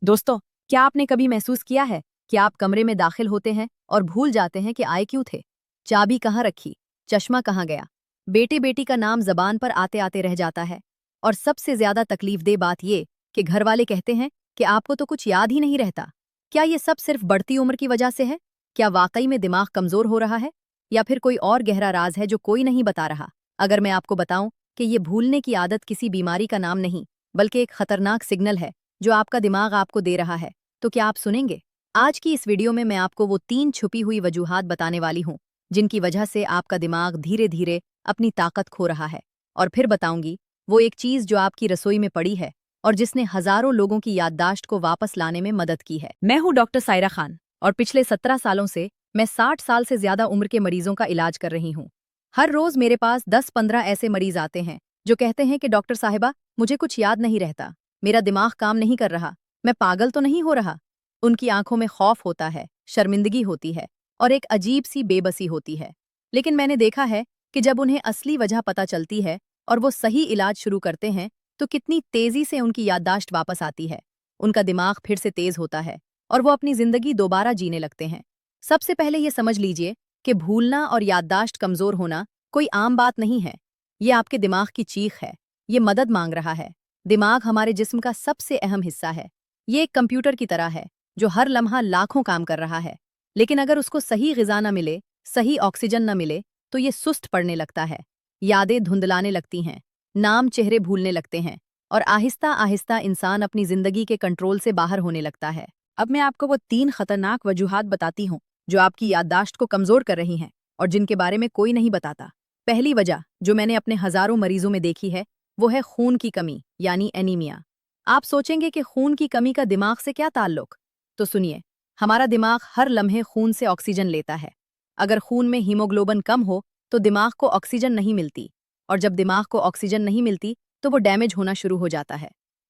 दोस्तों, क्या आपने कभी महसूस किया है कि आप कमरे में दाखिल होते हैं और भूल जाते हैं कि आए क्यों थे? चाबी कहाँ रखी, चश्मा कहाँ गया, बेटे बेटी का नाम जबान पर आते आते रह जाता है। और सबसे ज्यादा तकलीफदेह बात ये कि घर वाले कहते हैं कि आपको तो कुछ याद ही नहीं रहता। क्या ये सब सिर्फ बढ़ती उम्र की वजह से है? क्या वाकई में दिमाग कमजोर हो रहा है, या फिर कोई और गहरा राज है जो कोई नहीं बता रहा? अगर मैं आपको बताऊं कि ये भूलने की आदत किसी बीमारी का नाम नहीं, बल्कि एक खतरनाक सिग्नल है जो आपका दिमाग आपको दे रहा है, तो क्या आप सुनेंगे? आज की इस वीडियो में मैं आपको वो 3 छुपी हुई वजूहात बताने वाली हूँ जिनकी वजह से आपका दिमाग धीरे धीरे अपनी ताकत खो रहा है। और फिर बताऊंगी वो एक चीज जो आपकी रसोई में पड़ी है और जिसने हजारों लोगों की याददाश्त को वापस लाने में मदद की है। मैं हूँ डॉक्टर सायरा खान और पिछले 17 सालों से मैं 60 साल से ज्यादा उम्र के मरीजों का इलाज कर रही हूँ। हर रोज मेरे पास 10-15 ऐसे मरीज आते हैं जो कहते हैं कि डॉक्टर साहिबा, मुझे कुछ याद नहीं रहता, मेरा दिमाग काम नहीं कर रहा, मैं पागल तो नहीं हो रहा। उनकी आंखों में खौफ होता है, शर्मिंदगी होती है और एक अजीब सी बेबसी होती है। लेकिन मैंने देखा है कि जब उन्हें असली वजह पता चलती है और वो सही इलाज शुरू करते हैं तो कितनी तेजी से उनकी याददाश्त वापस आती है। उनका दिमाग फिर से तेज होता है और वो अपनी जिंदगी दोबारा जीने लगते हैं। सबसे पहले ये समझ लीजिए कि भूलना और याददाश्त कमजोर होना कोई आम बात नहीं है। ये आपके दिमाग की चीख है, ये मदद मांग रहा है। दिमाग हमारे जिस्म का सबसे अहम हिस्सा है। ये एक कंप्यूटर की तरह है जो हर लम्हा लाखों काम कर रहा है। लेकिन अगर उसको सही ग़िज़ा न मिले, सही ऑक्सीजन न मिले, तो ये सुस्त पड़ने लगता है, यादें धुंधलाने लगती हैं, नाम चेहरे भूलने लगते हैं और आहिस्ता आहिस्ता इंसान अपनी ज़िंदगी के कंट्रोल से बाहर होने लगता है। अब मैं आपको वो 3 खतरनाक वजूहात बताती हूँ जो आपकी याददाश्त को कमज़ोर कर रही हैं और जिनके बारे में कोई नहीं बताता। पहली वजह जो मैंने अपने हज़ारों मरीजों में देखी है वो है खून की कमी, यानी एनीमिया। आप सोचेंगे कि खून की कमी का दिमाग से क्या ताल्लुक? तो सुनिए, हमारा दिमाग हर लम्हे खून से ऑक्सीजन लेता है। अगर खून में हीमोग्लोबिन कम हो तो दिमाग को ऑक्सीजन नहीं मिलती, और जब दिमाग को ऑक्सीजन नहीं मिलती तो वो डैमेज होना शुरू हो जाता है।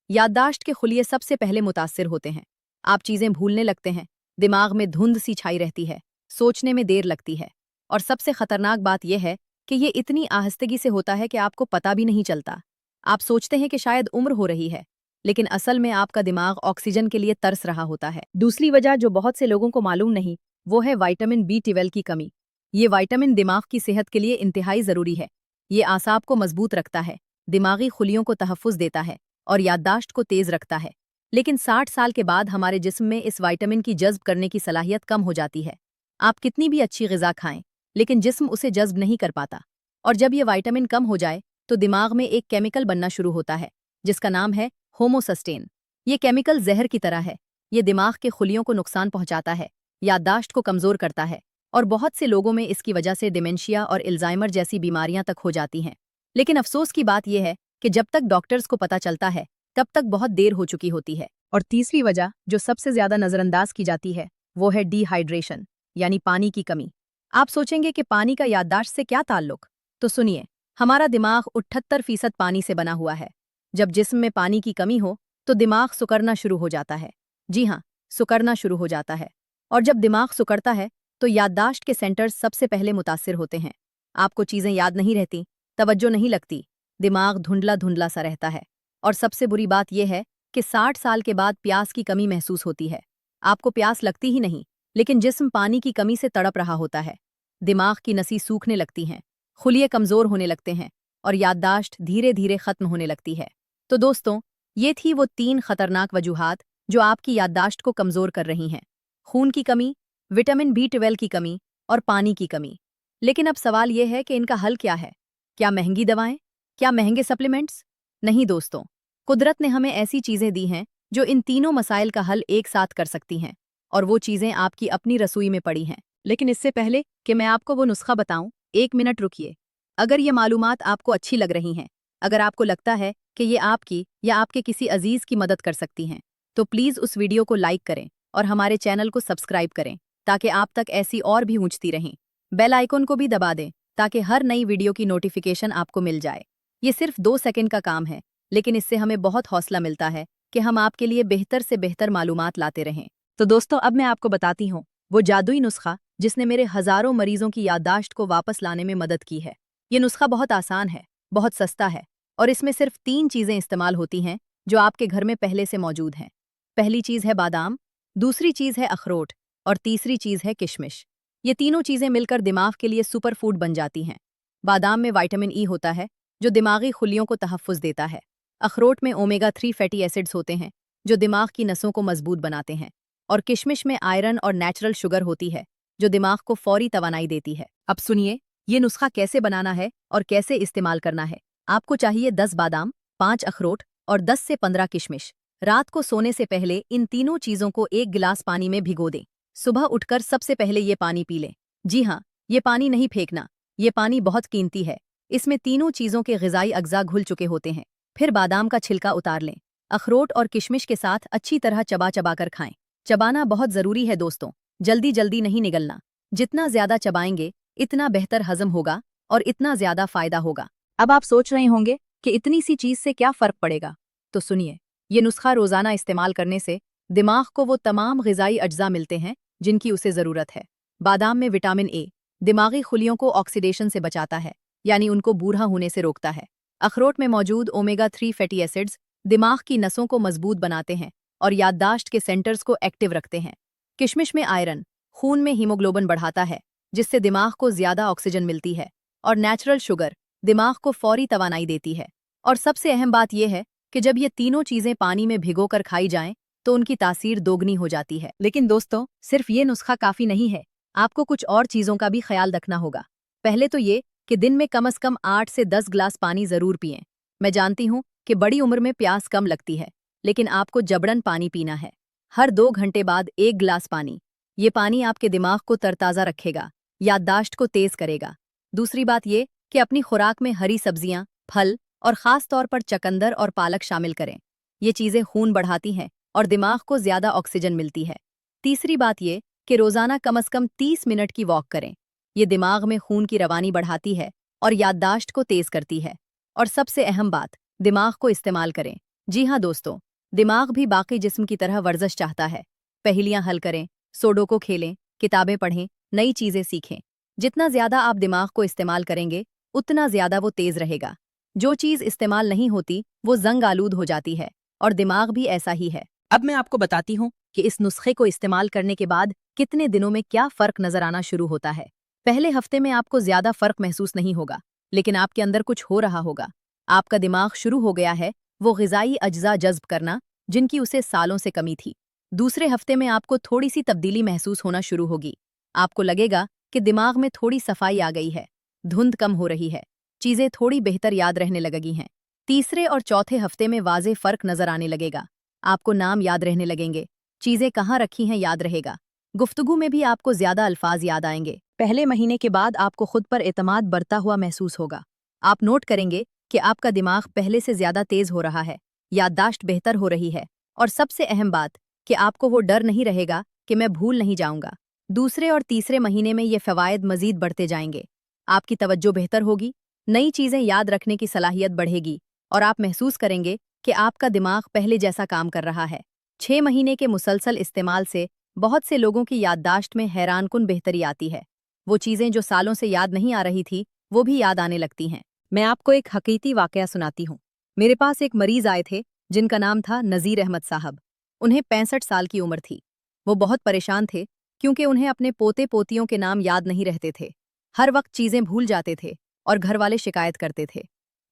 याददाश्त के खुलिये सबसे पहले मुतासिर होते हैं। आप चीज़ें भूलने लगते हैं, दिमाग में धुंध सी छाई रहती है, सोचने में देर लगती है। और सबसे खतरनाक बात यह है कि ये इतनी आहिस्तगी से होता है कि आपको पता भी नहीं चलता। आप सोचते हैं कि शायद उम्र हो रही है, लेकिन असल में आपका दिमाग ऑक्सीजन के लिए तरस रहा होता है। दूसरी वजह जो बहुत से लोगों को मालूम नहीं, वो है विटामिन B12 की कमी। ये विटामिन दिमाग की सेहत के लिए इंतहाई ज़रूरी है। ये आसाब को मजबूत रखता है, दिमागी खुलियों को तहफ़्फ़ुज़ देता है और याददाश्त को तेज़ रखता है। लेकिन 60 साल के बाद हमारे जिस्म में इस विटामिन की जज़्ब करने की सलाहियत कम हो जाती है। आप कितनी भी अच्छी ग़िज़ा खाएं, लेकिन जिस्म उसे जज़्ब नहीं कर पाता। और जब ये विटामिन कम हो जाए तो दिमाग में एक केमिकल बनना शुरू होता है जिसका नाम है होमोसिस्टेन। ये केमिकल जहर की तरह है, ये दिमाग के खुलियों को नुकसान पहुंचाता है, याददाश्त को कमज़ोर करता है और बहुत से लोगों में इसकी वजह से डिमेंशिया और अल्जाइमर जैसी बीमारियां तक हो जाती हैं। लेकिन अफसोस की बात यह है कि जब तक डॉक्टर्स को पता चलता है तब तक बहुत देर हो चुकी होती है। और तीसरी वजह जो सबसे ज्यादा नज़रअंदाज की जाती है वो है डिहाइड्रेशन, यानी पानी की कमी। आप सोचेंगे कि पानी का याददाश्त से क्या ताल्लुक? तो सुनिए, हमारा दिमाग 78% पानी से बना हुआ है। जब जिस्म में पानी की कमी हो तो दिमाग सुकड़ना शुरू हो जाता है। जी हाँ, सुकड़ना शुरू हो जाता है। और जब दिमाग सुकड़ता है तो याददाश्त के सेंटर्स सबसे पहले मुतासिर होते हैं। आपको चीज़ें याद नहीं रहती, तवज्जो नहीं लगती, दिमाग धुंधला धुंधला सा रहता है। और सबसे बुरी बात यह है कि 60 साल के बाद प्यास की कमी महसूस होती है। आपको प्यास लगती ही नहीं, लेकिन जिस्म पानी की कमी से तड़प रहा होता है। दिमाग की नसें सूखने लगती हैं, खुलिये कमज़ोर होने लगते हैं और याददाश्त धीरे धीरे ख़त्म होने लगती है। तो दोस्तों, ये थी वो 3 खतरनाक वजूहात जो आपकी याददाश्त को कमज़ोर कर रही हैं: खून की कमी, विटामिन B12 की कमी और पानी की कमी। लेकिन अब सवाल ये है कि इनका हल क्या है? क्या महंगी दवाएं? क्या महंगे सप्लीमेंट्स? नहीं दोस्तों, कुदरत ने हमें ऐसी चीज़ें दी हैं जो इन तीनों मसाइल का हल एक साथ कर सकती हैं, और वो चीज़ें आपकी अपनी रसोई में पड़ी हैं। लेकिन इससे पहले कि मैं आपको वो नुस्खा बताऊं, 1 मिनट रुकिए। अगर ये मालूमात आपको अच्छी लग रही हैं, अगर आपको लगता है कि ये आपकी या आपके किसी अजीज़ की मदद कर सकती हैं, तो प्लीज़ उस वीडियो को लाइक करें और हमारे चैनल को सब्सक्राइब करें ताकि आप तक ऐसी और भी पहुंचती रहें। बेल आइकन को भी दबा दें ताकि हर नई वीडियो की नोटिफिकेशन आपको मिल जाए। ये सिर्फ 2 सेकंड का काम है, लेकिन इससे हमें बहुत हौसला मिलता है कि हम आपके लिए बेहतर से बेहतर मालूमात लाते रहें। तो दोस्तों, अब मैं आपको बताती हूँ वो जादुई नुस्खा जिसने मेरे हज़ारों मरीजों की याददाश्त को वापस लाने में मदद की है। ये नुस्खा बहुत आसान है, बहुत सस्ता है और इसमें सिर्फ 3 चीज़ें इस्तेमाल होती हैं जो आपके घर में पहले से मौजूद हैं। पहली चीज़ है बादाम, दूसरी चीज़ है अखरोट और तीसरी चीज़ है किशमिश। ये तीनों चीज़ें मिलकर दिमाग के लिए सुपर फूड बन जाती हैं। बादाम में विटामिन ई होता है, जो दिमागी खुलियों को तहफ़्फ़ुज़ देता है। अखरोट में ओमेगा 3 फैटी एसिड्स होते हैं, जो दिमाग की नसों को मजबूत बनाते हैं। और किशमिश में आयरन और नेचुरल शुगर होती है, जो दिमाग को फौरी तवानाई देती है। अब सुनिए, ये नुस्खा कैसे बनाना है और कैसे इस्तेमाल करना है। आपको चाहिए 10 बादाम, 5 अखरोट और 10 से 15 किशमिश। रात को सोने से पहले इन तीनों चीज़ों को 1 गिलास पानी में भिगो दें। सुबह उठकर सबसे पहले ये पानी पी लें। जी हाँ, ये पानी नहीं फेंकना, ये पानी बहुत कीमती है। इसमें तीनों चीज़ों के ग़िज़ाई अज्जा घुल चुके होते हैं। फिर बादाम का छिलका उतार लें। अखरोट और किशमिश के साथ अच्छी तरह चबा चबा कर खाएं। चबाना बहुत ज़रूरी है दोस्तों, जल्दी जल्दी नहीं निगलना। जितना ज़्यादा चबाएंगे, इतना बेहतर हजम होगा और इतना ज़्यादा फ़ायदा होगा। अब आप सोच रहे होंगे कि इतनी सी चीज़ से क्या फ़र्क पड़ेगा, तो सुनिए, ये नुस्खा रोज़ाना इस्तेमाल करने से दिमाग को वो तमाम ग़िज़ाई अज्जा मिलते हैं जिनकी उसे ज़रूरत है। बादाम में विटामिन ए दिमागी खुलियों को ऑक्सीडेशन से बचाता है, यानी उनको बूढ़ा होने से रोकता है। अखरोट में मौजूद ओमेगा 3 फैटी एसिड्स दिमाग की नसों को मजबूत बनाते हैं और याददाश्त के सेंटर्स को एक्टिव रखते हैं। किशमिश में आयरन खून में हीमोग्लोबिन बढ़ाता है, जिससे दिमाग को ज़्यादा ऑक्सीजन मिलती है। और नेचुरल शुगर दिमाग को फौरी तवानाई देती है। और सबसे अहम बात यह है कि जब ये तीनों चीज़ें पानी में भिगोकर खाई जाएं, तो उनकी तासीर दोगुनी हो जाती है। लेकिन दोस्तों, सिर्फ ये नुस्खा काफ़ी नहीं है, आपको कुछ और चीज़ों का भी ख्याल रखना होगा। पहले तो ये कि दिन में कम से कम 8 से 10 गिलास पानी ज़रूर पिएं। मैं जानती हूँ कि बड़ी उम्र में प्यास कम लगती है, लेकिन आपको जबरन पानी पीना है। हर 2 घंटे बाद 1 गिलास पानी। ये पानी आपके दिमाग को तरताज़ा रखेगा, याददाश्त को तेज़ करेगा। दूसरी बात ये कि अपनी खुराक में हरी सब्जियाँ, फल और ख़ास तौर पर चकंदर और पालक शामिल करें। ये चीज़ें खून बढ़ाती हैं और दिमाग को ज़्यादा ऑक्सीजन मिलती है। तीसरी बात ये कि रोज़ाना कम से कम 30 मिनट की वॉक करें। ये दिमाग में खून की रवानी बढ़ाती है और याददाश्त को तेज़ करती है। और सबसे अहम बात, दिमाग को इस्तेमाल करें। जी हाँ दोस्तों, दिमाग भी बाकी जिस्म की तरह वर्जिश चाहता है। पहेलियाँ हल करें, सोडोको खेलें, किताबें पढ़ें, नई चीज़ें सीखें। जितना ज़्यादा आप दिमाग को इस्तेमाल करेंगे, उतना ज़्यादा वो तेज़ रहेगा। जो चीज़ इस्तेमाल नहीं होती, वो जंग आलूद हो जाती है, और दिमाग भी ऐसा ही है। अब मैं आपको बताती हूँ कि इस नुस्खे को इस्तेमाल करने के बाद कितने दिनों में क्या फ़र्क नज़र आना शुरू होता है। पहले हफ्ते में आपको ज़्यादा फ़र्क महसूस नहीं होगा, लेकिन आपके अंदर कुछ हो रहा होगा। आपका दिमाग शुरू हो गया है वो ग़िज़ाई अज्जा जज़्ब करना, जिनकी उसे सालों से कमी थी। दूसरे हफ्ते में आपको थोड़ी सी तब्दीली महसूस होना शुरू होगी। आपको लगेगा कि दिमाग में थोड़ी सफाई आ गई है, धुंध कम हो रही है, चीज़ें थोड़ी बेहतर याद रहने लगी हैं। तीसरे और चौथे हफ्ते में वाज़े फ़र्क नज़र आने लगेगा। आपको नाम याद रहने लगेंगे, चीज़ें कहाँ रखी हैं याद रहेगा, गुफ्तगू में भी आपको ज़्यादा अल्फाज याद आएंगे। पहले महीने के बाद आपको खुद पर एतमाद बढ़ता हुआ महसूस होगा। आप नोट करेंगे कि आपका दिमाग पहले से ज़्यादा तेज़ हो रहा है, याददाश्त बेहतर हो रही है, और सबसे अहम बात कि आपको वो डर नहीं रहेगा कि मैं भूल नहीं जाऊंगा। दूसरे और तीसरे महीने में ये फ़वायद मज़ीद बढ़ते जाएंगे। आपकी तवज्जो बेहतर होगी, नई चीज़ें याद रखने की सलाहियत बढ़ेगी, और आप महसूस करेंगे कि आपका दिमाग पहले जैसा काम कर रहा है। 6 महीने के मुसलसल इस्तेमाल से बहुत से लोगों की याददाश्त में हैरानकुन बेहतरी आती है। वो चीज़ें जो सालों से याद नहीं आ रही थी, वो भी याद आने लगती हैं। मैं आपको एक हकीकी वाक़या सुनाती हूँ। मेरे पास एक मरीज़ आए थे जिनका नाम था नज़ीर अहमद साहब। उन्हें 65 साल की उम्र थी। वो बहुत परेशान थे क्योंकि उन्हें अपने पोते पोतियों के नाम याद नहीं रहते थे। हर वक्त चीज़ें भूल जाते थे और घर वाले शिकायत करते थे।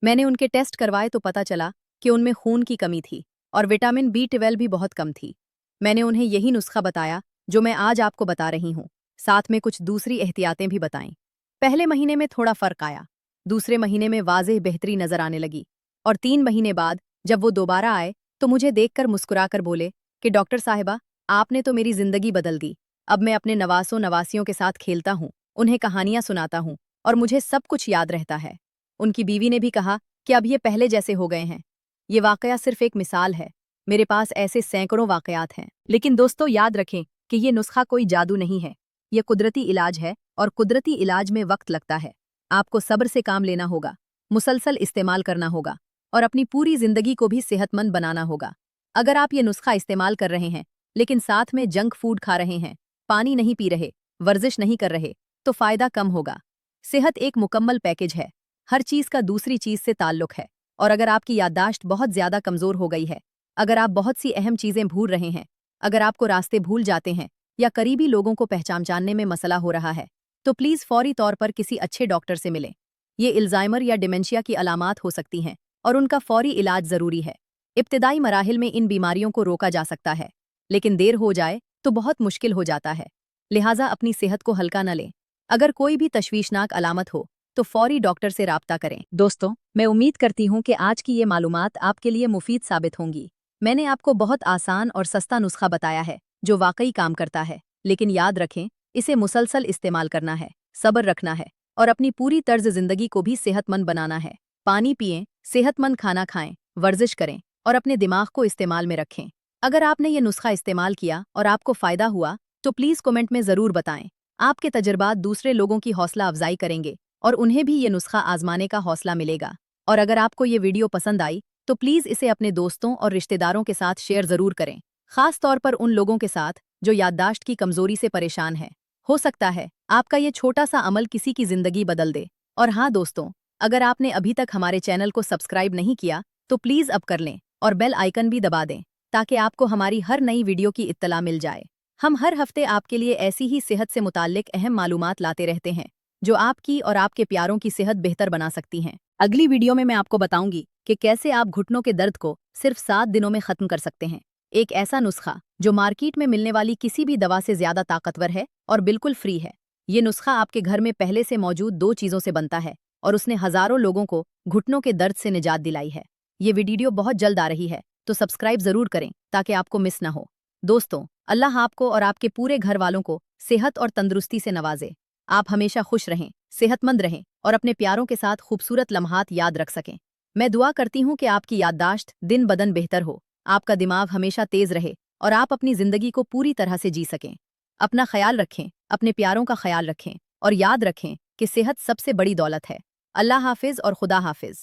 मैंने उनके टेस्ट करवाए तो पता चला कि उनमें खून की कमी थी और विटामिन B12 भी बहुत कम थी। मैंने उन्हें यही नुस्खा बताया जो मैं आज आपको बता रही हूँ, साथ में कुछ दूसरी एहतियातें भी बताईं। पहले महीने में थोड़ा फ़र्क आया, दूसरे महीने में वाज़ेह बेहतरी नज़र आने लगी, और 3 महीने बाद जब वो दोबारा आए तो मुझे देखकर मुस्कुराकर बोले कि डॉक्टर साहिबा, आपने तो मेरी ज़िंदगी बदल दी। अब मैं अपने नवासों नवासियों के साथ खेलता हूँ, उन्हें कहानियाँ सुनाता हूँ और मुझे सब कुछ याद रहता है। उनकी बीवी ने भी कहा कि अब ये पहले जैसे हो गए हैं। ये वाक़या सिर्फ एक मिसाल है, मेरे पास ऐसे सैकड़ों वाक़यात हैं। लेकिन दोस्तों, याद रखें कि ये नुस्खा कोई जादू नहीं है, ये कुदरती इलाज है, और कुदरती इलाज में वक्त लगता है। आपको सब्र से काम लेना होगा, मुसलसल इस्तेमाल करना होगा, और अपनी पूरी ज़िंदगी को भी सेहतमंद बनाना होगा। अगर आप ये नुस्खा इस्तेमाल कर रहे हैं लेकिन साथ में जंक फूड खा रहे हैं, पानी नहीं पी रहे, वर्जिश नहीं कर रहे, तो फ़ायदा कम होगा। सेहत एक मुकम्मल पैकेज है, हर चीज़ का दूसरी चीज़ से ताल्लुक़ है। और अगर आपकी याददाश्त बहुत ज़्यादा कमज़ोर हो गई है, अगर आप बहुत सी अहम चीजें भूल रहे हैं, अगर आपको रास्ते भूल जाते हैं या करीबी लोगों को पहचानने में मसला हो रहा है, तो प्लीज़ फौरी तौर पर किसी अच्छे डॉक्टर से मिलें। ये अल्जाइमर या डिमेंशिया की अलामात हो सकती हैं और उनका फौरी इलाज ज़रूरी है। इब्तिदाई मराहिल में इन बीमारियों को रोका जा सकता है, लेकिन देर हो जाए तो बहुत मुश्किल हो जाता है। लिहाजा अपनी सेहत को हल्का न लें। अगर कोई भी तशवीशनाक अलामत हो तो फौरी डॉक्टर से राब्ता करें। दोस्तों, मैं उम्मीद करती हूँ कि आज की ये मालूमात आपके लिए मुफीद साबित होंगी। मैंने आपको बहुत आसान और सस्ता नुस्खा बताया है जो वाकई काम करता है, लेकिन याद रखें, इसे मुसलसल इस्तेमाल करना है, सब्र रखना है और अपनी पूरी तर्ज जिंदगी को भी सेहतमंद बनाना है। पानी पिएं, सेहतमंद खाना खाएं, वर्जिश करें और अपने दिमाग को इस्तेमाल में रखें। अगर आपने ये नुस्खा इस्तेमाल किया और आपको फ़ायदा हुआ तो प्लीज़ कमेंट में ज़रूर बताएं। आपके तजर्बात दूसरे लोगों की हौसला अफजाई करेंगे और उन्हें भी ये नुस्खा आजमाने का हौसला मिलेगा। और अगर आपको ये वीडियो पसंद आई तो प्लीज़ इसे अपने दोस्तों और रिश्तेदारों के साथ शेयर ज़रूर करें, ख़ास तौर पर उन लोगों के साथ जो याददाश्त की कमज़ोरी से परेशान हैं। हो सकता है आपका ये छोटा सा अमल किसी की ज़िंदगी बदल दे। और हाँ दोस्तों, अगर आपने अभी तक हमारे चैनल को सब्सक्राइब नहीं किया तो प्लीज़ अब कर लें और बेल आइकन भी दबा दें ताकि आपको हमारी हर नई वीडियो की इत्तला मिल जाए। हम हर हफ्ते आपके लिए ऐसी ही सेहत से मुताल्लिक अहम मालूमात लाते रहते हैं जो आपकी और आपके प्यारों की सेहत बेहतर बना सकती हैं। अगली वीडियो में मैं आपको बताऊंगी कि कैसे आप घुटनों के दर्द को सिर्फ 7 दिनों में ख़त्म कर सकते हैं। एक ऐसा नुस्खा जो मार्केट में मिलने वाली किसी भी दवा से ज़्यादा ताकतवर है और बिल्कुल फ्री है। ये नुस्खा आपके घर में पहले से मौजूद 2 चीज़ों से बनता है और उसने हज़ारों लोगों को घुटनों के दर्द से निजात दिलाई है। ये वीडियो बहुत जल्द आ रही है, तो सब्सक्राइब ज़रूर करें ताकि आपको मिस ना हो। दोस्तों, अल्लाह आपको और आपके पूरे घर वालों को सेहत और तंदुरुस्ती से नवाजे। आप हमेशा खुश रहें, सेहतमंद रहें और अपने प्यारों के साथ खूबसूरत लम्हात याद रख सकें। मैं दुआ करती हूँ कि आपकी याददाश्त दिन बदन बेहतर हो, आपका दिमाग हमेशा तेज रहे और आप अपनी ज़िंदगी को पूरी तरह से जी सकें। अपना ख्याल रखें, अपने प्यारों का ख्याल रखें और याद रखें कि सेहत सबसे बड़ी दौलत है। अल्लाह हाफिज़ और खुदा हाफिज़।